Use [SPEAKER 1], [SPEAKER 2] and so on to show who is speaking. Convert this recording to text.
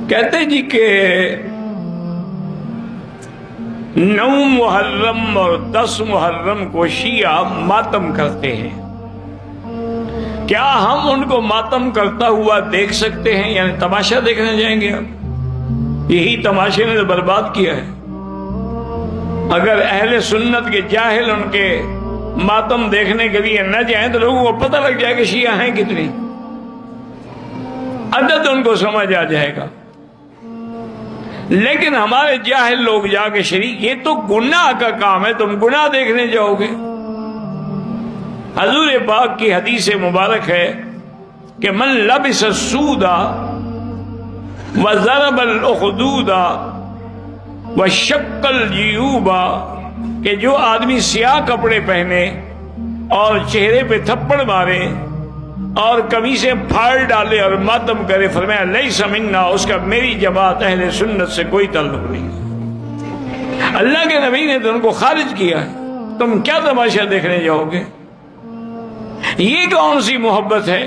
[SPEAKER 1] کہتے جی کہ 9 محرم اور 10 محرم کو شیعہ ماتم کرتے ہیں، کیا ہم ان کو ماتم کرتا ہوا دیکھ سکتے ہیں؟ یعنی تماشا دیکھنے جائیں گے؟ اب یہی تماشے نے تو برباد کیا ہے۔ اگر اہل سنت کے جاہل ان کے ماتم دیکھنے کے لیے نہ جائیں تو لوگوں کو پتہ لگ جائے کہ شیعہ ہیں کتنی، عدد ان کو سمجھ آ جائے گا۔ لیکن ہمارے جاہل لوگ جا کے شریک، یہ تو گناہ کا کام ہے، تم گناہ دیکھنے جاؤ گے۔ حضور پاک کی حدیث مبارک ہے کہ من لبس السود وضرب الاخدود وشق الجیوب، کہ جو آدمی سیاہ کپڑے پہنے اور چہرے پہ تھپڑ مارے اور قمیصیں پھاڑ ڈالے اور ماتم کرے، فرمایا لیس منا، اس کا میری جماعت اہل سنت سے کوئی تعلق نہیں۔ اللہ کے نبی نے تو ان کو خارج کیا ہے، تم کیا تماشا دیکھنے جاؤ گے؟ یہ کون سی محبت ہے